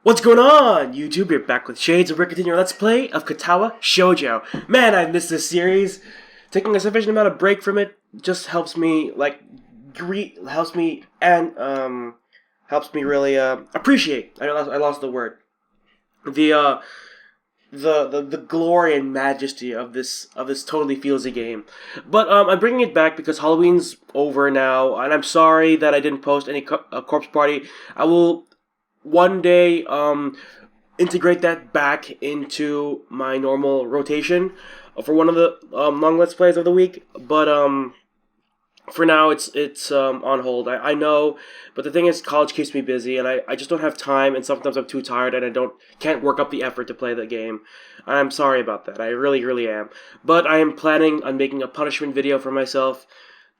What's going on, YouTube? You're back with Shades, and we're continuing our Let's Play of Katawa Shoujo. Man, I've missed this series. Taking a sufficient amount of break from it just helps me, helps me really, appreciate. I lost the word. The, the glory and majesty of this totally feelsy game. But, I'm bringing it back because Halloween's over now, and I'm sorry that I didn't post any corpse party. I will one day integrate that back into my normal rotation for one of the long Let's Plays of the week. But for now, it's on hold. I know, but the thing is, college keeps me busy, and I just don't have time, and sometimes I'm too tired, and can't work up the effort to play the game. I'm sorry about that. I really, really am. But I am planning on making a punishment video for myself,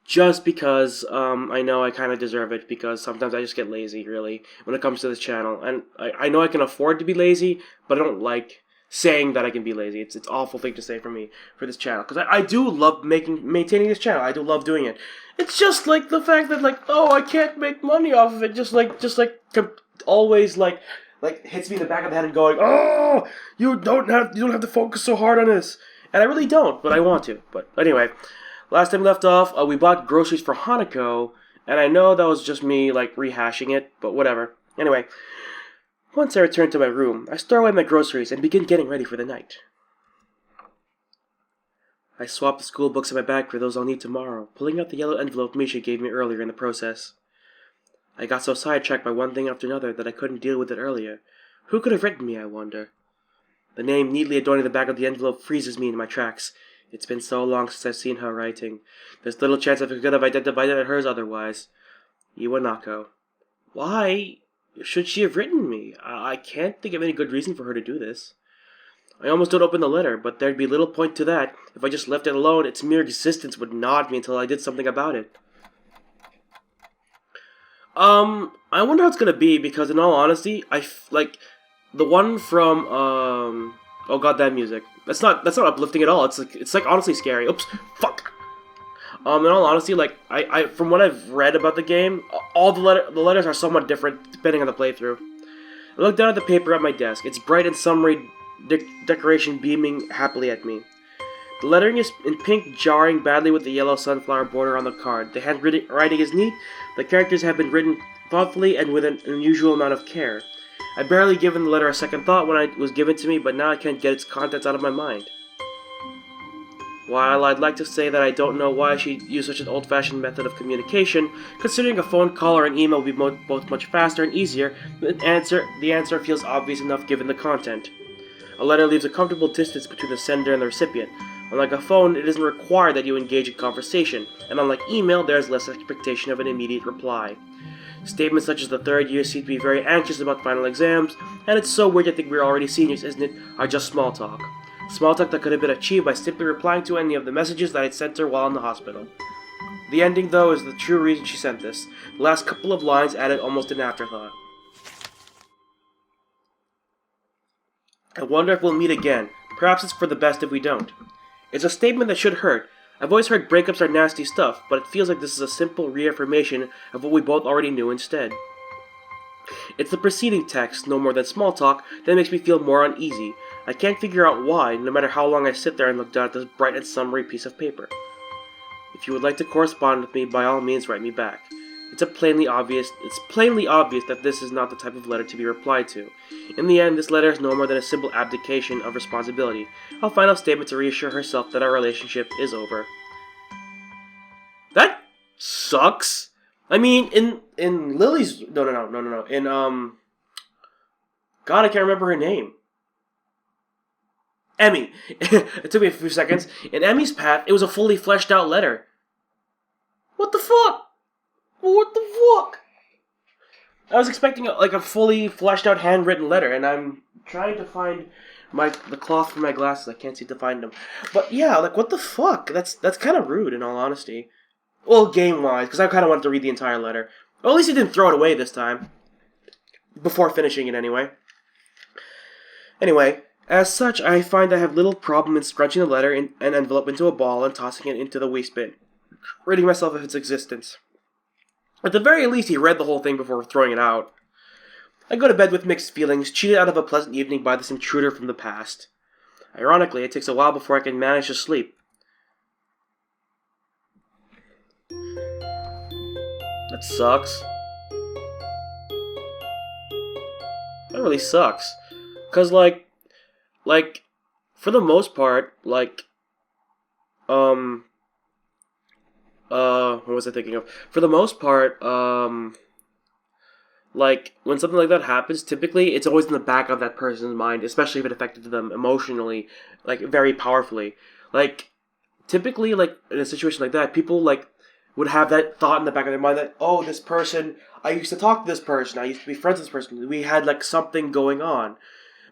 just because I know I kind of deserve it, because sometimes I just get lazy, really, when it comes to this channel. And I know I can afford to be lazy, but I don't like saying that I can be lazy. It's an awful thing to say for me, for this channel, because I do love maintaining this channel. I do love doing it. It's just like the fact that, like, oh, I can't make money off of it, always hits me in the back of the head and going, oh, you don't have to focus so hard on this. And I really don't, but I want to. But anyway, last time we left off, we bought groceries for Hanako, and I know that was just me, rehashing it, but whatever. Anyway, once I return to my room, I store away my groceries and begin getting ready for the night. I swap the school books in my bag for those I'll need tomorrow, pulling out the yellow envelope Misha gave me earlier in the process. I got so sidetracked by one thing after another that I couldn't deal with it earlier. Who could have written me, I wonder? The name neatly adorning the back of the envelope freezes me in my tracks. It's been so long since I've seen her writing. There's little chance I could have identified it as hers otherwise. Iwanako. Why should she have written me? I can't think of any good reason for her to do this. I almost don't open the letter, but there'd be little point to that. If I just left it alone, its mere existence would gnaw at me until I did something about it. I wonder how it's gonna be, because in all honesty, the one from, oh god, that music. That's not uplifting at all. It's honestly scary. Oops, fuck. In all honesty, I from what I've read about the game, all the letters are somewhat different depending on the playthrough. I look down at the paper at my desk. It's bright and summery decoration beaming happily at me. The lettering is in pink, jarring badly with the yellow sunflower border on the card. The handwriting is neat. The characters have been written thoughtfully and with an unusual amount of care. I barely given the letter a second thought when it was given to me, but now I can't get its contents out of my mind. While I'd like to say that I don't know why she used such an old-fashioned method of communication, considering a phone call or an email would be both much faster and easier, the answer feels obvious enough given the content. A letter leaves a comfortable distance between the sender and the recipient. Unlike a phone, it isn't required that you engage in conversation, and unlike email, there is less expectation of an immediate reply. Statements such as the third year seem to be very anxious about final exams, and it's so weird to think we're already seniors, isn't it, are just small talk. Small talk that could have been achieved by simply replying to any of the messages that I'd sent her while in the hospital. The ending, though, is the true reason she sent this. The last couple of lines added almost an afterthought. I wonder if we'll meet again. Perhaps it's for the best if we don't. It's a statement that should hurt. I've always heard breakups are nasty stuff, but it feels like this is a simple reaffirmation of what we both already knew instead. It's the preceding text, no more than small talk, that makes me feel more uneasy. I can't figure out why, no matter how long I sit there and look down at this bright and summery piece of paper. If you would like to correspond with me, by all means write me back. It's plainly obvious that this is not the type of letter to be replied to. In the end, this letter is no more than a simple abdication of responsibility, a final statement to reassure herself that our relationship is over. That sucks. I mean, in Lily's no, in God, I can't remember her name. Emmy. It took me a few seconds. In Emmy's path, it was a fully fleshed out letter. What the fuck? What the fuck? I was expecting a fully fleshed out handwritten letter, and I'm trying to find the cloth for my glasses. I can't seem to find them. But yeah, what the fuck? That's kind of rude, in all honesty. Well, game-wise, because I kind of wanted to read the entire letter. Well, at least he didn't throw it away this time. Before finishing it, anyway. Anyway, as such, I find I have little problem in scrunching the letter in an envelope into a ball and tossing it into the waste bin, ridding myself of its existence. At the very least, he read the whole thing before throwing it out. I go to bed with mixed feelings, cheated out of a pleasant evening by this intruder from the past. Ironically, it takes a while before I can manage to sleep. That sucks. That really sucks. Cause like, for the most part, what was I thinking of? For the most part, when something like that happens, typically it's always in the back of that person's mind, especially if it affected them emotionally, very powerfully. Typically, in a situation like that, people, would have that thought in the back of their mind that, oh, this person, I used to talk to this person, I used to be friends with this person, we had, something going on.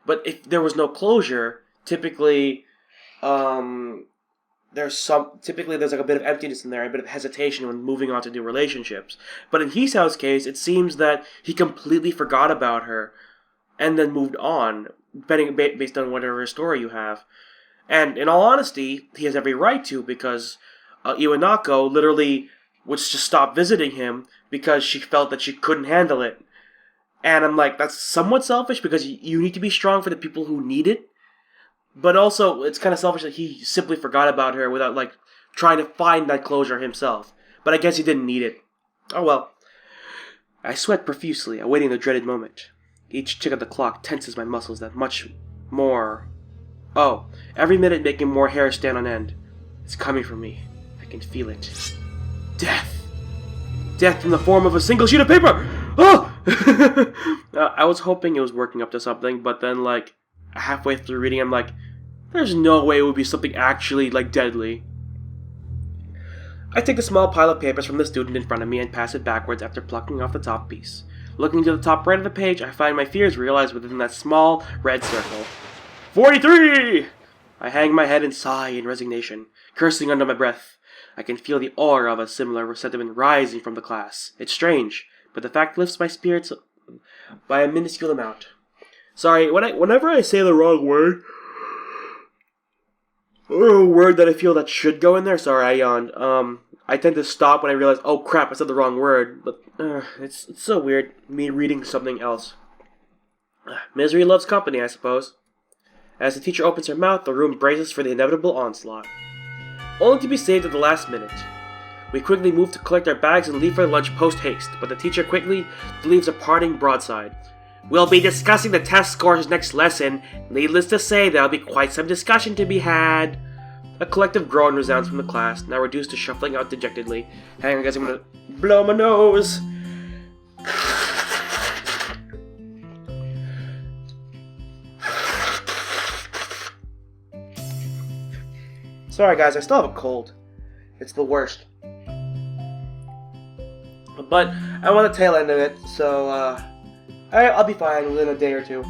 But if there was no closure, typically, there's a bit of emptiness in there, a bit of hesitation when moving on to new relationships. But in Hisao's case, it seems that he completely forgot about her, and then moved on, based on whatever story you have. And in all honesty, he has every right to, because Iwanako literally would just stop visiting him because she felt that she couldn't handle it. And I'm like, that's somewhat selfish, because you need to be strong for the people who need it. But also, it's kind of selfish that he simply forgot about her without, trying to find that closure himself. But I guess he didn't need it. Oh well. I sweat profusely, awaiting the dreaded moment. Each tick of the clock tenses my muscles that much more. Oh, every minute making more hair stand on end. It's coming for me. I can feel it. Death! Death in the form of a single sheet of paper! Oh! I was hoping it was working up to something, but then, halfway through reading, I'm like, there's no way it would be something actually, deadly. I take the small pile of papers from the student in front of me and pass it backwards after plucking off the top piece. Looking to the top right of the page, I find my fears realized within that small red circle. 43! I hang my head and sigh in resignation, cursing under my breath. I can feel the aura of a similar sentiment rising from the class. It's strange, but the fact lifts my spirits by a minuscule amount. Sorry, whenever I say the wrong word, or a word that I feel that should go in there, sorry, I yawned. I tend to stop when I realize, oh crap, I said the wrong word. But it's so weird, me reading something else. Misery loves company, I suppose. As the teacher opens her mouth, the room braces for the inevitable onslaught. Only to be saved at the last minute. We quickly move to collect our bags and leave for lunch post-haste, but the teacher quickly delivers a parting broadside. We'll be discussing the test scores next lesson. Needless to say, there'll be quite some discussion to be had. A collective groan resounds from the class, now reduced to shuffling out dejectedly. Hang on, guys, I'm gonna blow my nose. Sorry, guys, I still have a cold. It's the worst. But I'm on the tail end of it, so, I'll be fine within a day or two.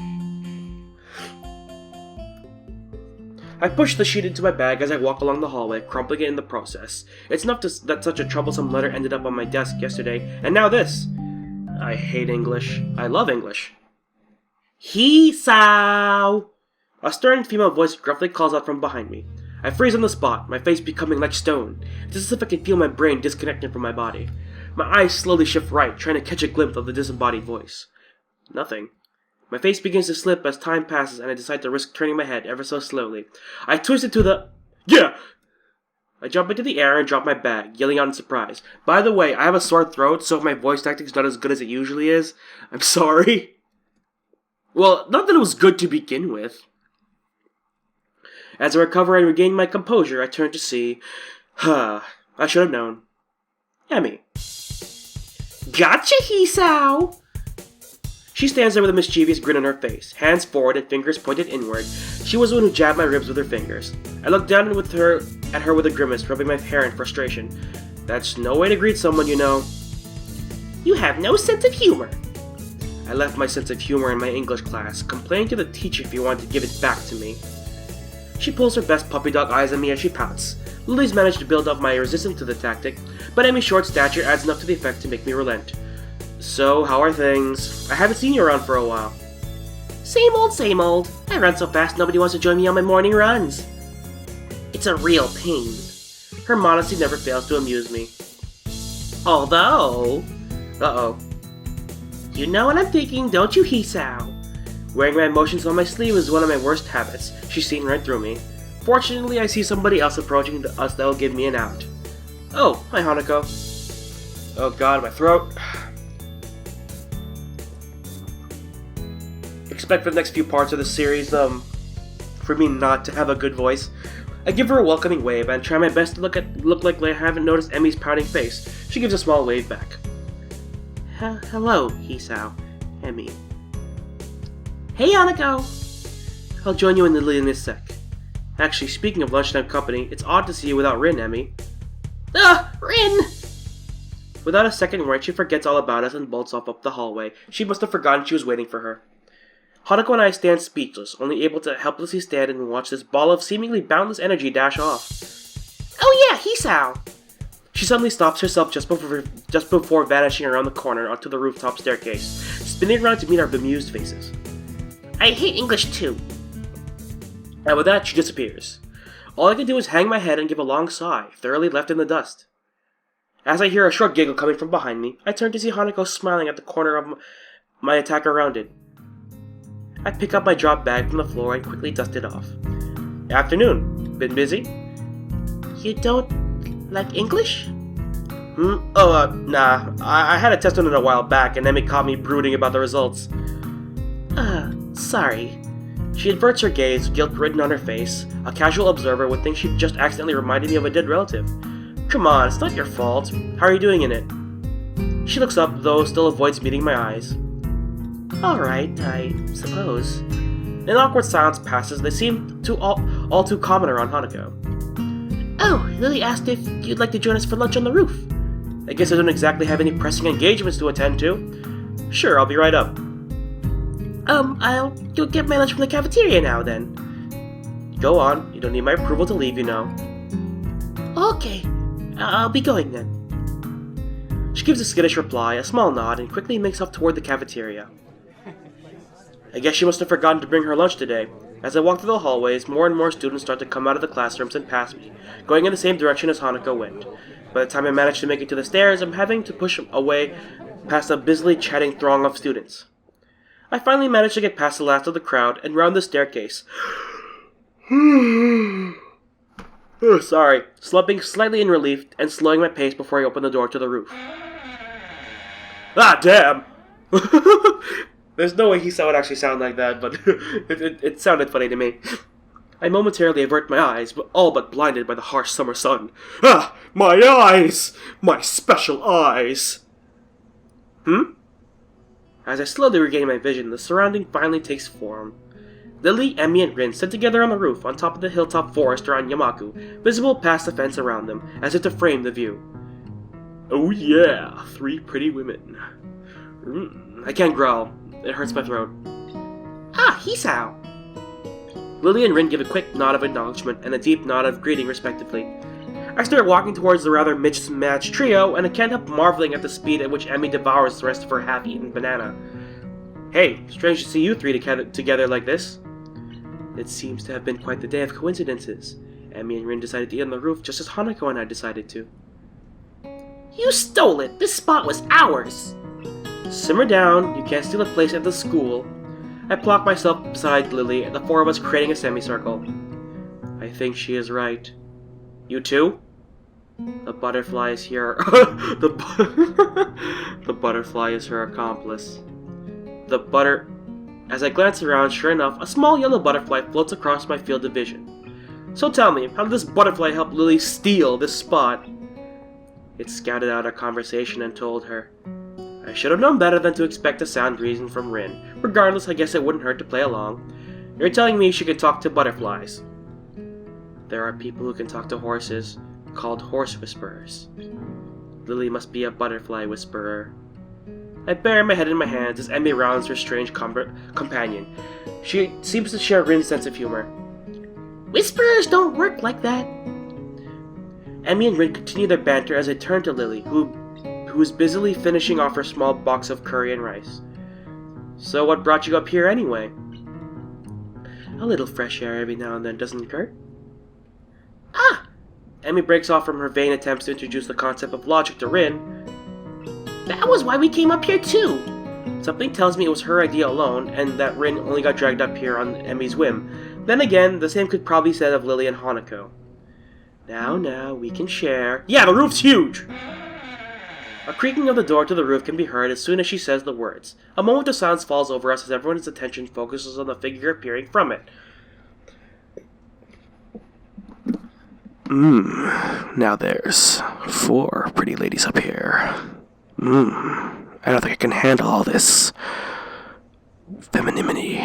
I push the sheet into my bag as I walk along the hallway, crumpling it in the process. It's enough that such a troublesome letter ended up on my desk yesterday, and now this. I hate English. I love English. Hisao! A stern female voice gruffly calls out from behind me. I freeze on the spot, my face becoming like stone. It's as if I can feel my brain disconnecting from my body. My eyes slowly shift right, trying to catch a glimpse of the disembodied voice. Nothing. My face begins to slip as time passes and I decide to risk turning my head ever so slowly. I twist it to the... Yeah! I jump into the air and drop my bag, yelling out in surprise. By the way, I have a sore throat, so if my voice acting's not as good as it usually is, I'm sorry. Well, not that it was good to begin with. As I recover and regain my composure, I turn to see... I should have known. Emmy. Gotcha, Hisao! She stands there with a mischievous grin on her face, hands forward and fingers pointed inward. She was the one who jabbed my ribs with her fingers. I looked down at her with a grimace, rubbing my hair in frustration. That's no way to greet someone, you know. You have no sense of humor. I left my sense of humor in my English class, complaining to the teacher if he wanted to give it back to me. She pulls her best puppy dog eyes at me as she pouts. Lily's managed to build up my resistance to the tactic, but Emmy's short stature adds enough to the effect to make me relent. So, how are things? I haven't seen you around for a while. Same old, same old. I run so fast nobody wants to join me on my morning runs. It's a real pain. Her modesty never fails to amuse me. Although... Uh-oh. You know what I'm thinking, don't you, Hisao? Wearing my emotions on my sleeve is one of my worst habits. She's seen right through me. Fortunately, I see somebody else approaching us that will give me an out. Oh, hi Hanako. Oh god, my throat. Expect for the next few parts of the series, for me not to have a good voice. I give her a welcoming wave and try my best to look like I haven't noticed Emi's pouting face. She gives a small wave back. Hello, Hisao. Emi. Hey, Hanako! I'll join you in this sec. Actually, speaking of lunchtime company, it's odd to see you without Rin, Emi. Rin! Without a second word, she forgets all about us and bolts off up the hallway. She must have forgotten she was waiting for her. Hanako and I stand speechless, only able to helplessly stand and watch this ball of seemingly boundless energy dash off. Oh yeah, Hisao! She suddenly stops herself just before vanishing around the corner onto the rooftop staircase, spinning around to meet our bemused faces. I hate English too. And with that, she disappears. All I can do is hang my head and give a long sigh, thoroughly left in the dust. As I hear a short giggle coming from behind me, I turn to see Hanako smiling at the corner of my attacker rounded. I pick up my drop bag from the floor and quickly dust it off. Afternoon. Been busy? You don't like English? Nah. I had a test on it a while back and Emi caught me brooding about the results. Sorry. She averts her gaze, guilt written on her face. A casual observer would think she just accidentally reminded me of a dead relative. Come on, it's not your fault. How are you doing in it? She looks up, though still avoids meeting my eyes. Alright, I suppose. An awkward silence passes. They seem all too common around Hanako. Oh, Lily asked if you'd like to join us for lunch on the roof. I guess I don't exactly have any pressing engagements to attend to. Sure, I'll be right up. I'll go get my lunch from the cafeteria now, then. Go on. You don't need my approval to leave, you know. Okay. I'll be going, then. She gives a skittish reply, a small nod, and quickly makes off toward the cafeteria. I guess she must have forgotten to bring her lunch today. As I walk through the hallways, more and more students start to come out of the classrooms and pass me, going in the same direction as Hanako went. By the time I manage to make it to the stairs, I'm having to push away past a busily chatting throng of students. I finally manage to get past the last of the crowd and round the staircase. Sorry, slumping slightly in relief and slowing my pace before I open the door to the roof. Ah, damn! There's no way Hisao would actually sound like that, but it sounded funny to me. I momentarily avert my eyes, but all but blinded by the harsh summer sun. Ah, my eyes! My special eyes! As I slowly regain my vision, the surrounding finally takes form. Lily, Emi, and Rin sit together on the roof on top of the hilltop forest around Yamaku, visible past the fence around them, as if to frame the view. Oh yeah, 3 pretty women. I can't growl. It hurts my throat. Ah, Hisao! Lily and Rin give a quick nod of acknowledgement and a deep nod of greeting respectively. I start walking towards the rather mismatched trio, and I can't help marveling at the speed at which Emi devours the rest of her half-eaten banana. Hey, strange to see you 3 together like this. It seems to have been quite the day of coincidences. Emi and Rin decided to eat on the roof just as Hanako and I decided to. You stole it! This spot was ours! Simmer down, you can't steal a place at the school. I plonk myself beside Lily, and the 4 of us creating a semicircle. I think she is right. You too? The butterfly is here. The butterfly is her accomplice. As I glance around, sure enough, a small yellow butterfly floats across my field of vision. So tell me, how did this butterfly help Lily steal this spot? It scouted out our conversation and told her. I should have known better than to expect a sound reason from Rin. Regardless, I guess it wouldn't hurt to play along. You're telling me she could talk to butterflies. There are people who can talk to horses, called horse whisperers. Lily must be a butterfly whisperer. I bury my head in my hands as Emi rounds her strange companion. She seems to share Rin's sense of humor. Whisperers don't work like that. Emi and Rin continue their banter as I turn to Lily, who is busily finishing off her small box of curry and rice. So what brought you up here anyway? A little fresh air every now and then doesn't hurt. Ah! Emi breaks off from her vain attempts to introduce the concept of logic to Rin. That was why we came up here too. Something tells me it was her idea alone, and that Rin only got dragged up here on Emi's whim. Then again, the same could probably be said of Lily and Hanako. Now, we can share. Yeah, the roof's huge! A creaking of the door to the roof can be heard as soon as she says the words. A moment of silence falls over us as everyone's attention focuses on the figure appearing from it. Now there's 4 pretty ladies up here. I don't think I can handle all this femininity.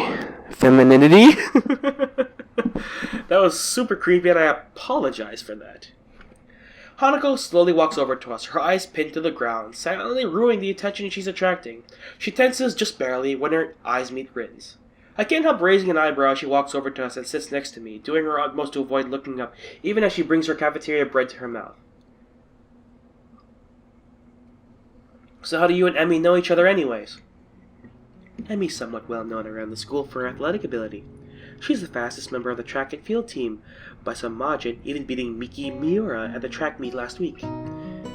That was super creepy, and I apologize for that. Hanako slowly walks over to us, her eyes pinned to the ground, silently ruining the attention she's attracting. She tenses just barely when her eyes meet Rin's. I can't help raising an eyebrow as she walks over to us and sits next to me, doing her utmost to avoid looking up, even as she brings her cafeteria bread to her mouth. So how do you and Emi know each other anyways? Emi's somewhat well known around the school for her athletic ability. She's the fastest member of the track and field team, by some margin, even beating Miki Miura at the track meet last week.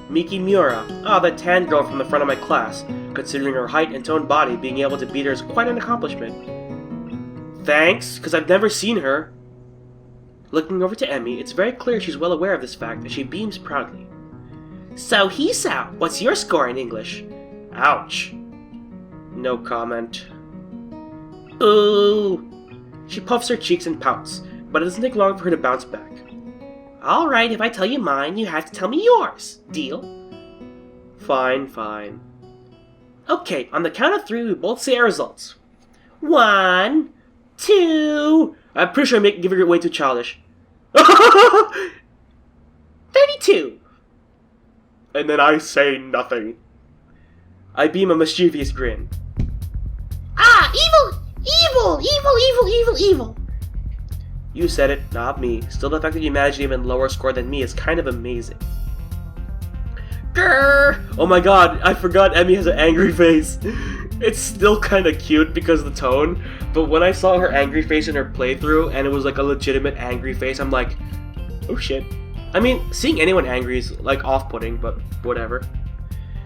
Miki Miura, that tan girl from the front of my class. Considering her height and toned body, being able to beat her is quite an accomplishment. Thanks, because I've never seen her. Looking over to Emi, it's very clear she's well aware of this fact, and she beams proudly. So, Hisao, what's your score in English? Ouch. No comment. Ooh. She puffs her cheeks and pouts, but it doesn't take long for her to bounce back. Alright, if I tell you mine, you have to tell me yours. Deal? Fine. Okay, on the count of 3, we both say our results. 1, 2... I'm pretty sure I'm giving it way too childish. 32! And then I say nothing. I beam a mischievous grin. Evil! You said it, not me. Still, the fact that you managed an even lower score than me is kind of amazing. Grrr! Oh my god, I forgot Emi has an angry face. It's still kind of cute because of the tone, but when I saw her angry face in her playthrough and it was like a legitimate angry face, I'm like, oh shit. I mean, seeing anyone angry is like off-putting, but whatever.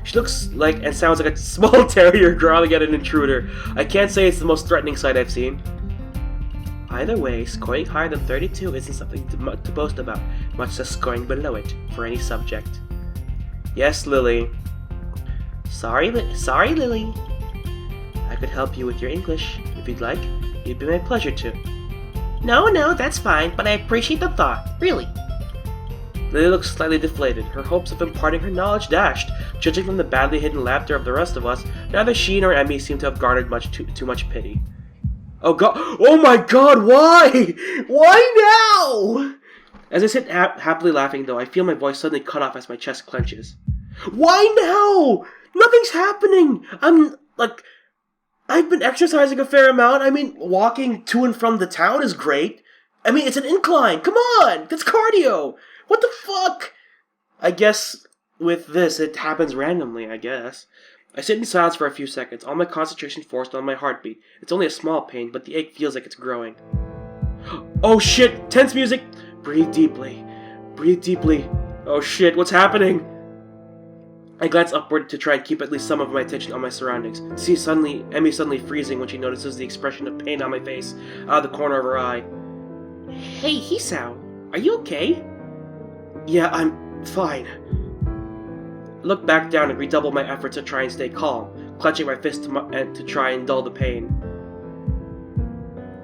She looks like and sounds like a small terrier growling at an intruder. I can't say it's the most threatening sight I've seen. Either way, scoring higher than 32 isn't something to boast about, much less scoring below it for any subject. Yes, Lily. Sorry, Lily. I could help you with your English, if you'd like. It'd be my pleasure to. No, that's fine, but I appreciate the thought, really. Lily looks slightly deflated, her hopes of imparting her knowledge dashed. Judging from the badly hidden laughter of the rest of us, neither she nor Emi seem to have garnered too much pity. Oh god! Oh my god! Why? Why now? As I sit happily laughing, though, I feel my voice suddenly cut off as my chest clenches. Why now? Nothing's happening. I've been exercising a fair amount. I mean, walking to and from the town is great. I mean, it's an incline. Come on, that's cardio. What the fuck? I guess with this, it happens randomly, I guess. I sit in silence for a few seconds, all my concentration forced on my heartbeat. It's only a small pain, but the ache feels like it's growing. Oh shit! Tense music! Breathe deeply. Oh shit, what's happening? I glance upward to try and keep at least some of my attention on my surroundings. See Emi suddenly freezing when she notices the expression of pain on my face, out of the corner of her eye. Hey, Hisao, are you okay? Yeah, I'm fine. I look back down and redouble my efforts to try and stay calm, clenching my fist to try and dull the pain.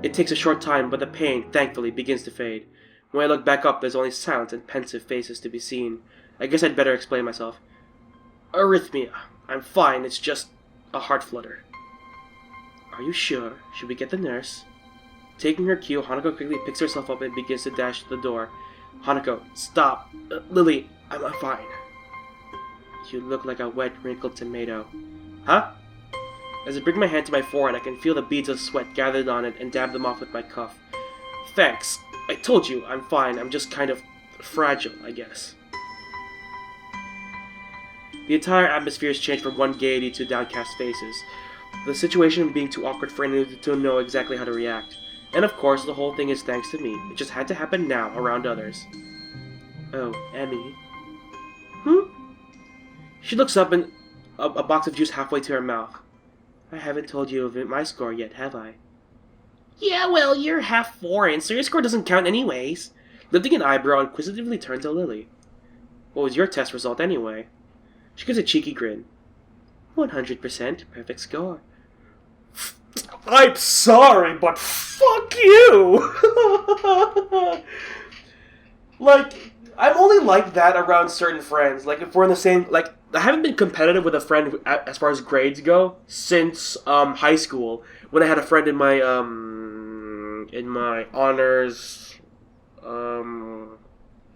It takes a short time, but the pain, thankfully, begins to fade. When I look back up, there's only silent and pensive faces to be seen. I guess I'd better explain myself. Arrhythmia. I'm fine, it's just a heart flutter. Are you sure? Should we get the nurse? Taking her cue, Hanako quickly picks herself up and begins to dash to the door. Hanako, stop. Lily, I'm fine. You look like a wet, wrinkled tomato. Huh? As I bring my hand to my forehead, I can feel the beads of sweat gathered on it and dab them off with my cuff. Thanks. I told you, I'm fine. I'm just kind of fragile, I guess. The entire atmosphere has changed from one gaiety to downcast faces, the situation being too awkward for anyone to know exactly how to react. And of course, the whole thing is thanks to me. It just had to happen now, around others. Oh, Emi. She looks up and a box of juice halfway to her mouth. I haven't told you of my score yet, have I? Yeah, well, you're half foreign, so your score doesn't count anyways. Lifting an eyebrow inquisitively turned to Lily. What was your test result anyway? She gives a cheeky grin. 100% perfect score. I'm sorry, but fuck you! Like, I'm only like that around certain friends. Like, if we're in the same... Like, I haven't been competitive with a friend as far as grades go since high school. When I had a friend in my honors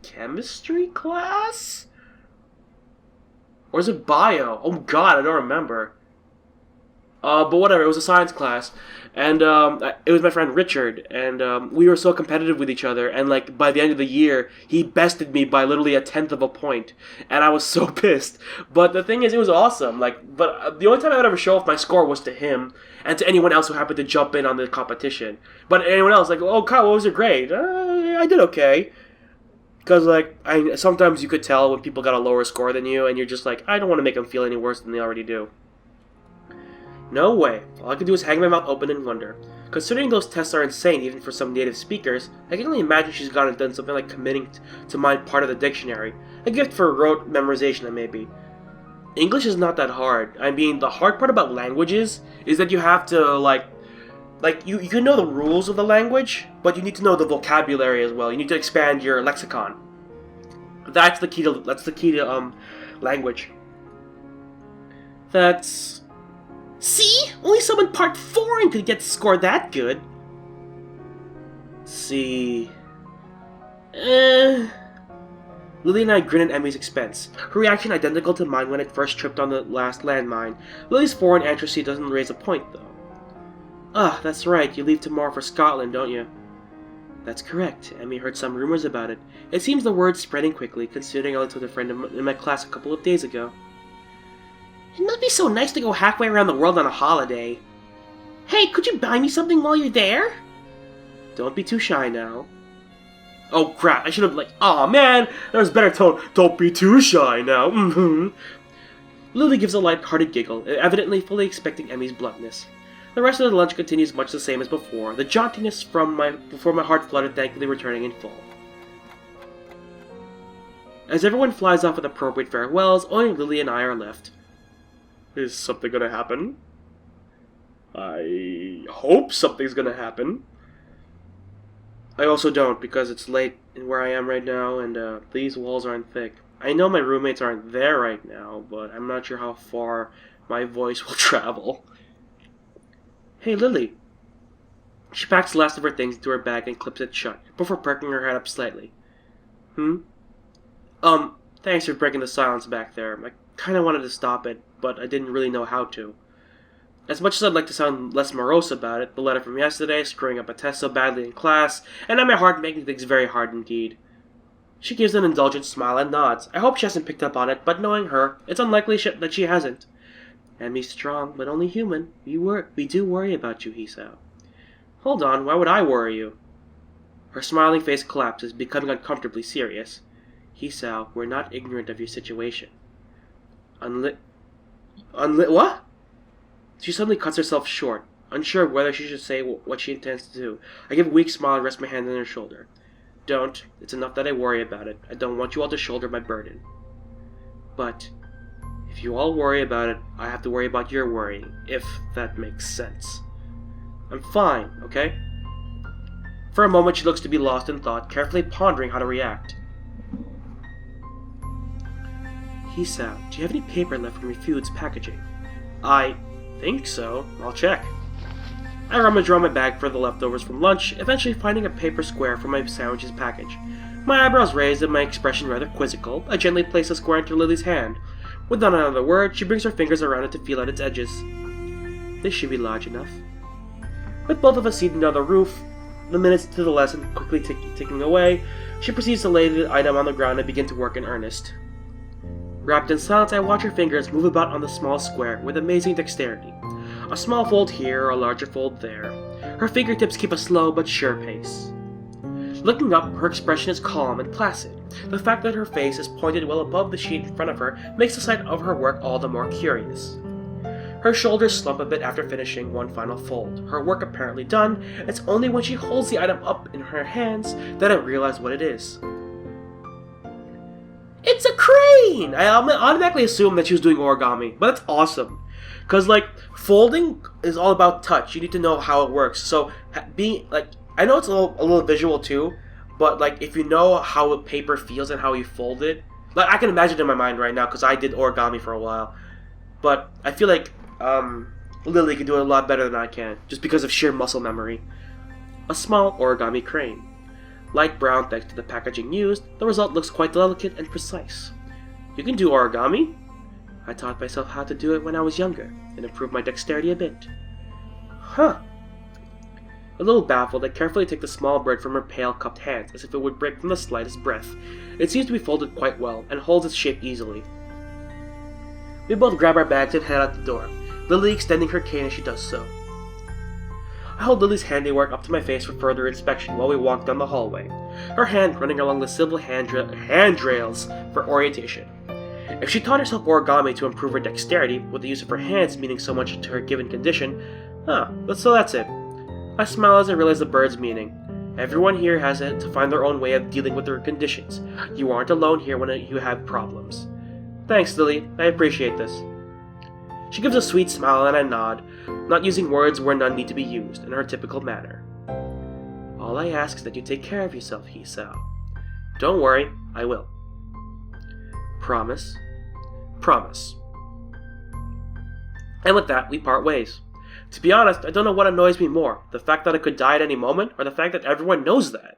chemistry class? Or is it bio? Oh god, I don't remember. But whatever, it was a science class, and it was my friend Richard, and we were so competitive with each other, and like by the end of the year, he bested me by literally 1/10 of a point, and I was so pissed. But the thing is, it was awesome. Like, but the only time I would ever show off my score was to him and to anyone else who happened to jump in on the competition. But anyone else, like, oh Kyle, what was your grade? I did okay. Because, like, sometimes you could tell when people got a lower score than you, and you're just like, I don't want to make them feel any worse than they already do. No way. All I can do is hang my mouth open and wonder. Considering those tests are insane even for some native speakers, I can only imagine she's gone and done something like committing to mind part of the dictionary. A gift for rote memorization, maybe. English is not that hard. I mean, the hard part about languages is that you have to, like you can know the rules of the language, but you need to know the vocabulary as well. You need to expand your lexicon. That's the key to language. That's... See? Only someone part foreign could get the score that good. See... Lily and I grin at Emmy's expense. Her reaction identical to mine when it first tripped on the last landmine. Lily's foreign accuracy doesn't raise a point, though. Ah, that's right, you leave tomorrow for Scotland, don't you? That's correct. Emmy heard some rumors about it. It seems the word's spreading quickly, considering I only told a friend in my class a couple of days ago. It must be so nice to go halfway around the world on a holiday. Hey, could you buy me something while you're there? Don't be too shy now. Oh crap, I should have aw man, that was better tone. Don't be too shy now. Lily gives a light-hearted giggle, evidently fully expecting Emmy's bluntness. The rest of the lunch continues much the same as before, the jauntiness before my heart fluttered thankfully returning in full. As everyone flies off with appropriate farewells, only Lily and I are left. Is something gonna happen? I hope something's gonna happen. I also don't, because it's late in where I am right now, and these walls aren't thick. I know my roommates aren't there right now, but I'm not sure how far my voice will travel. Hey, Lily. She packs the last of her things into her bag and clips it shut, before perking her head up slightly. Thanks for breaking the silence back there. I kinda wanted to stop it, but I didn't really know how to. As much as I'd like to sound less morose about it, the letter from yesterday, screwing up a test so badly in class, and at my heart making things very hard indeed. She gives an indulgent smile and nods. I hope she hasn't picked up on it, but knowing her, it's unlikely that she hasn't. Emmy's strong, but only human. We do worry about you, Hisao. Hold on, why would I worry you? Her smiling face collapses, becoming uncomfortably serious. Hisao, we're not ignorant of your situation. What? She suddenly cuts herself short, unsure of whether she should say what she intends to do. I give a weak smile and rest my hand on her shoulder. Don't. It's enough that I worry about it. I don't want you all to shoulder my burden. But if you all worry about it, I have to worry about your worrying, if that makes sense. I'm fine, okay? For a moment she looks to be lost in thought, carefully pondering how to react. Hisao, do you have any paper left from your food's packaging? I think so. I'll check. I rummage around my bag for the leftovers from lunch, eventually finding a paper square from my sandwich's package. My eyebrows raised and my expression rather quizzical, I gently place the square into Lily's hand. Without another word, she brings her fingers around it to feel at its edges. This should be large enough. With both of us seated on the roof, the minutes to the lesson quickly ticking away, she proceeds to lay the item on the ground and begin to work in earnest. Wrapped in silence, I watch her fingers move about on the small square with amazing dexterity. A small fold here, a larger fold there. Her fingertips keep a slow but sure pace. Looking up, her expression is calm and placid. The fact that her face is pointed well above the sheet in front of her makes the sight of her work all the more curious. Her shoulders slump a bit after finishing one final fold. Her work apparently done. It's only when she holds the item up in her hands that I realize what it is. It's a crane! I automatically assumed that she was doing origami, but that's awesome. Because, like, folding is all about touch. You need to know how it works. So, being, like, I know it's a little visual too, but, like, if you know how a paper feels and how you fold it, like, I can imagine it in my mind right now because I did origami for a while. But I feel like Lily can do it a lot better than I can, just because of sheer muscle memory. A small origami crane. Light brown thanks to the packaging used, the result looks quite delicate and precise. You can do origami? I taught myself how to do it when I was younger, and improved my dexterity a bit. Huh. A little baffled, I carefully take the small bird from her pale, cupped hands, as if it would break from the slightest breath. It seems to be folded quite well, and holds its shape easily. We both grab our bags and head out the door, Lily extending her cane as she does so. I hold Lily's handiwork up to my face for further inspection while we walk down the hallway, her hand running along the silver handrails for orientation. If she taught herself origami to improve her dexterity, with the use of her hands meaning so much to her given condition, so that's it. I smile as I realize the bird's meaning. Everyone here has it to find their own way of dealing with their conditions. You aren't alone here when you have problems. Thanks, Lily. I appreciate this. She gives a sweet smile and I nod, not using words where none need to be used, in her typical manner. All I ask is that you take care of yourself, Hisao. Don't worry, I will. Promise? Promise. And with that, we part ways. To be honest, I don't know what annoys me more, the fact that I could die at any moment, or the fact that everyone knows that.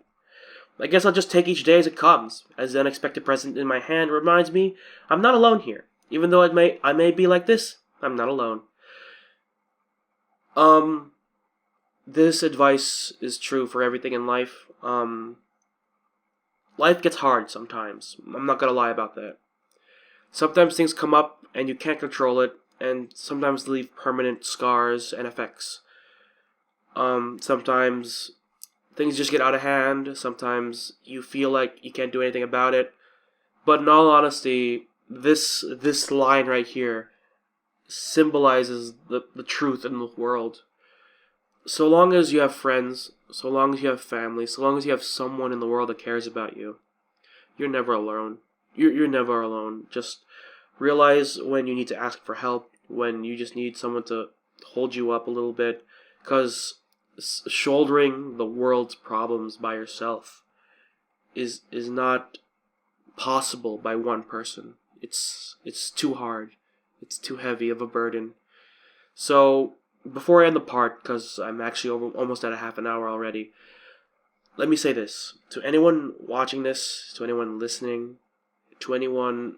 I guess I'll just take each day as it comes, as the unexpected present in my hand reminds me I'm not alone here. Even though I may be like this, I'm not alone. This advice is true for everything in life. Life gets hard sometimes. I'm not gonna lie about that. Sometimes things come up and you can't control it, and sometimes leave permanent scars and effects. Sometimes things just get out of hand. Sometimes you feel like you can't do anything about it. But in all honesty, this line right here symbolizes the truth in the world. So long as you have friends, so long as you have family, so long as you have someone in the world that cares about you, you're never alone. You're never alone. Just realize when you need to ask for help, when you just need someone to hold you up a little bit, because shouldering the world's problems by yourself is not possible by one person. It's too hard. It's too heavy of a burden. So, before I end the part, because I'm actually almost at a half an hour already, let me say this. To anyone watching this, to anyone listening, to anyone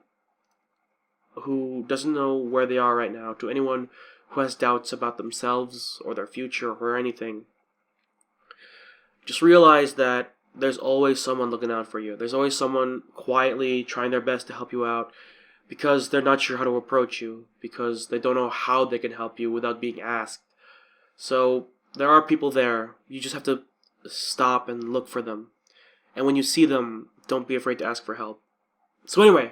who doesn't know where they are right now, to anyone who has doubts about themselves or their future or anything, just realize that there's always someone looking out for you. There's always someone quietly trying their best to help you out because they're not sure how to approach you, because they don't know how they can help you without being asked. So there are people there. You just have to stop and look for them. And when you see them, don't be afraid to ask for help. So anyway,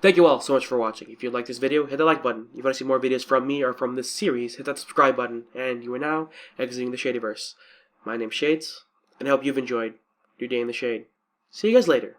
thank you all so much for watching. If you like this video, hit the like button. If you want to see more videos from me or from this series, hit that subscribe button. And you are now exiting the Shadyverse. My name's Shades, and I hope you've enjoyed your day in the shade. See you guys later.